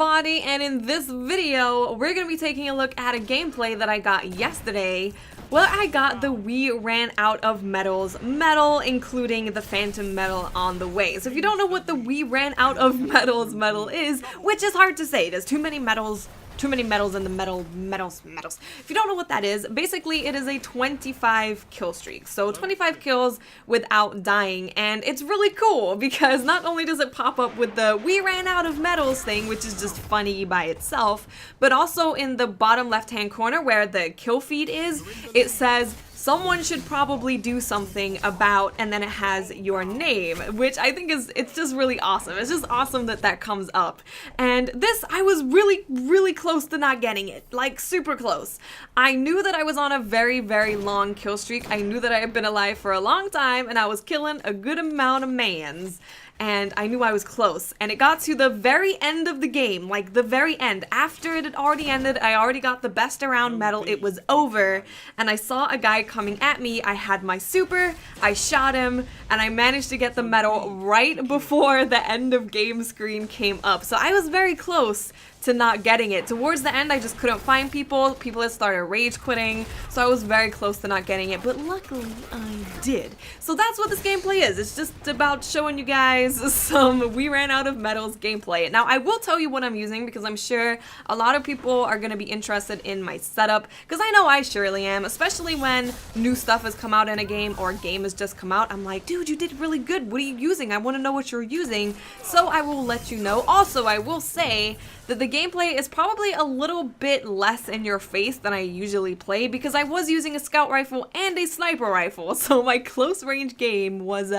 everybody, and in this video we're gonna be taking a look at a gameplay that I got yesterday where I got the We Ran Out of Medals medal, including the Phantom medal on the way. So if you don't know what the We Ran Out of Medals medal is, which is hard to say, there's too many medals in the medals. If you don't know what that is, basically it is a 25 kill streak. So 25 kills without dying, and it's really cool because not only does it pop up with the We Ran Out of Medals thing, which is just funny by itself, but also in the bottom left-hand corner where the kill feed is, it says someone should probably do something about, and then it has your name, which I think it's just really awesome. It's just awesome that that comes up. And this, I was really close to not getting it, like super close. I knew that I was on a very long kill streak. I knew that I had been alive for a long time and I was killing a good amount of mans. And I knew I was close, and it got to the very end of the game, like the very end. After it had already ended, I already got the best around medal, it was over, and I saw a guy coming at me. I had my super, I shot him, and I managed to get the medal right before the end of game screen came up. So I was very close to not getting it. Towards the end, I just couldn't find people. People had started rage quitting, so I was very close to not getting it, but luckily I did. So that's what this gameplay is. It's just about showing you guys some We Ran Out of Medals gameplay. Now, I will tell you what I'm using because I'm sure a lot of people are going to be interested in my setup, because I know I surely am, especially when new stuff has come out in a game or a game has just come out. I'm like, dude, you did really good. What are you using? I want to know what you're using, so I will let you know. Also, I will say that the gameplay is probably a little bit less in your face than I usually play because I was using a scout rifle and a sniper rifle, so my close range game was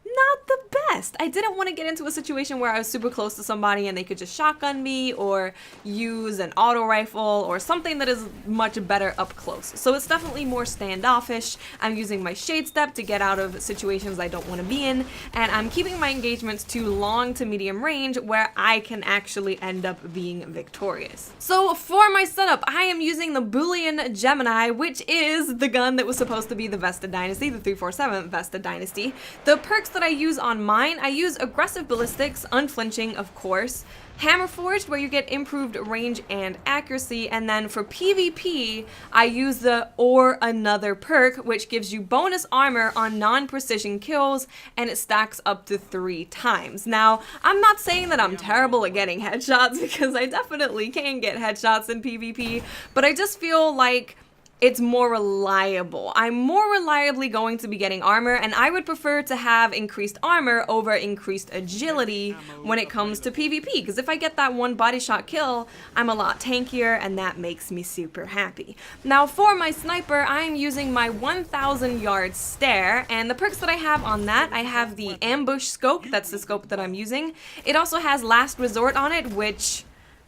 not the best. I didn't want to get into a situation where I was super close to somebody and they could just shotgun me or use an auto rifle or something that is much better up close. So it's definitely more standoffish. I'm using my shade step to get out of situations I don't want to be in, and I'm keeping my engagements to long to medium range where I can actually end up being victorious. So for my setup, I am using the Boolean Gemini, which is the gun that was supposed to be the Vesta Dynasty, the 347 Vesta Dynasty. The perks that I use on mine, I use aggressive ballistics, unflinching of course, hammer forged where you get improved range and accuracy, and then for PvP I use the or another perk, which gives you bonus armor on non-precision kills, and it stacks up to 3 times. Now, I'm not saying that I'm terrible at getting headshots because I definitely can get headshots in PvP, but I just feel like it's more reliable. I'm more reliably going to be getting armor, and I would prefer to have increased armor over increased agility when it comes to PvP, because if I get that one body shot kill, I'm a lot tankier, and that makes me super happy. Now for my sniper, I'm using my 1,000 yard stare, and the perks that I have on that, I have the ambush scope, that's the scope that I'm using. It also has last resort on it, which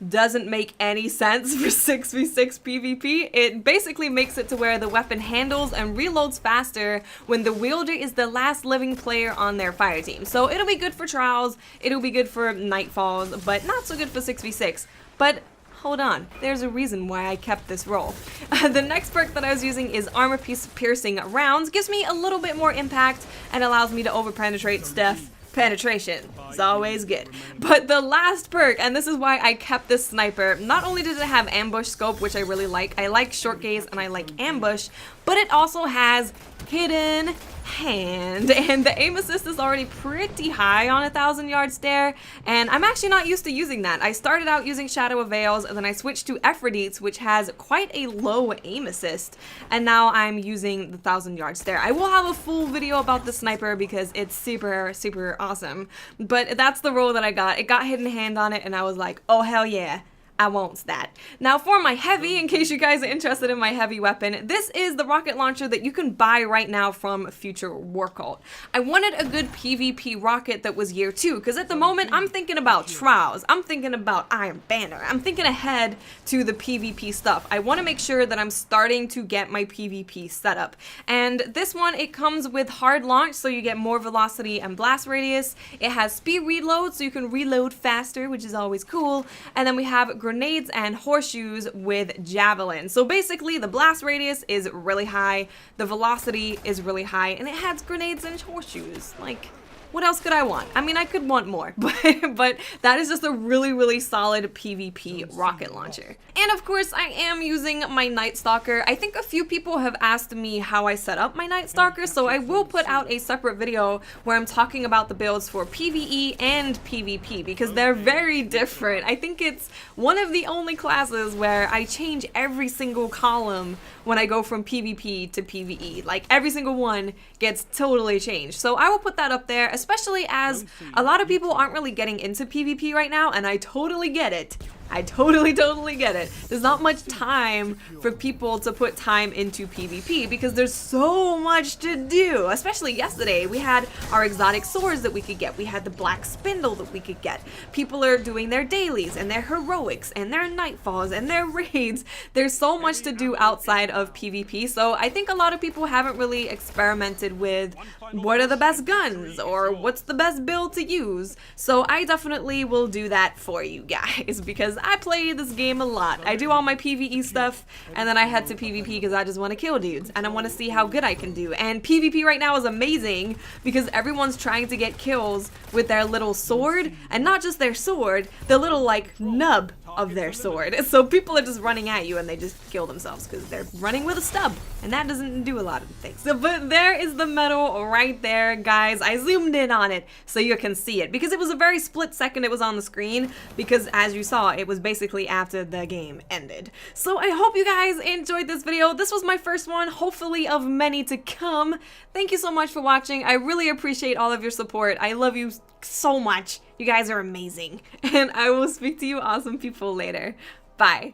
doesn't make any sense for 6v6 PvP. It basically makes it to where the weapon handles and reloads faster when the wielder is the last living player on their fire team. So it'll be good for trials, it'll be good for nightfalls, but not so good for 6v6. But hold on, there's a reason why I kept this role. The next perk that I was using is armor piercing rounds. Gives me a little bit more impact and allows me to overpenetrate stuff. Penetration is always good. But the last perk, and this is why I kept this sniper, not only does it have ambush scope, which I really like, I like short gaze and I like ambush, but it also has hidden hand, and the aim assist is already pretty high on 1,000 yard stare, and I'm actually not used to using that. I started out using Shadow of Veils, and then I switched to Aphrodite's, which has quite a low aim assist, and now I'm using the 1,000 yard stare. I will have a full video about the sniper because it's super awesome, but that's the role that I got. It got hidden hand on it, and I was like, oh hell yeah, I wants that. Now for my heavy, in case you guys are interested in my heavy weapon, this is the rocket launcher that you can buy right now from Future War Cult. I wanted a good PvP rocket that was year 2, because at the moment I'm thinking about trials, I'm thinking about Iron Banner, I'm thinking ahead to the PvP stuff. I want to make sure that I'm starting to get my PvP setup. And this one, it comes with hard launch, so you get more velocity and blast radius. It has speed reload, so you can reload faster, which is always cool. And then we have grenades and horseshoes with javelin. So basically the blast radius is really high, the velocity is really high, and it has grenades and horseshoes. Like, What else could I want? I mean, I could want more, but that is just a really, really solid PvP rocket launcher. And of course, I am using my Night Stalker. I think a few people have asked me how I set up my Night Stalker, so I will put out a separate video where I'm talking about the builds for PvE and PvP because they're very different. I think it's one of the only classes where I change every single column when I go from PvP to PvE. Like, every single one gets totally changed. So I will put that up there, especially as a lot of people aren't really getting into PvP right now, and I totally get it. I totally get it. There's not much time for people to put time into PvP because there's so much to do. Especially yesterday, we had our exotic swords that we could get. We had the black spindle that we could get. People are doing their dailies and their heroics and their nightfalls and their raids. There's so much to do outside of PvP, so I think a lot of people haven't really experimented with what are the best guns or what's the best build to use. So I definitely will do that for you guys because I play this game a lot. I do all my PvE stuff and then I head to PvP because I just want to kill dudes and I want to see how good I can do. And PvP right now is amazing because everyone's trying to get kills with their little sword, and not just their sword, the little like nub of their sword. So people are just running at you and they just kill themselves because they're running with a stub, and that doesn't do a lot of things. So, but there is the medal right there, guys. I zoomed in on it so you can see it because it was a very split second it was on the screen because as you saw, it was basically after the game ended. So I hope you guys enjoyed this video. This was my first one, hopefully of many to come. Thank you so much for watching. I really appreciate all of your support. I love you so much. You guys are amazing. And I will speak to you awesome people later. Bye.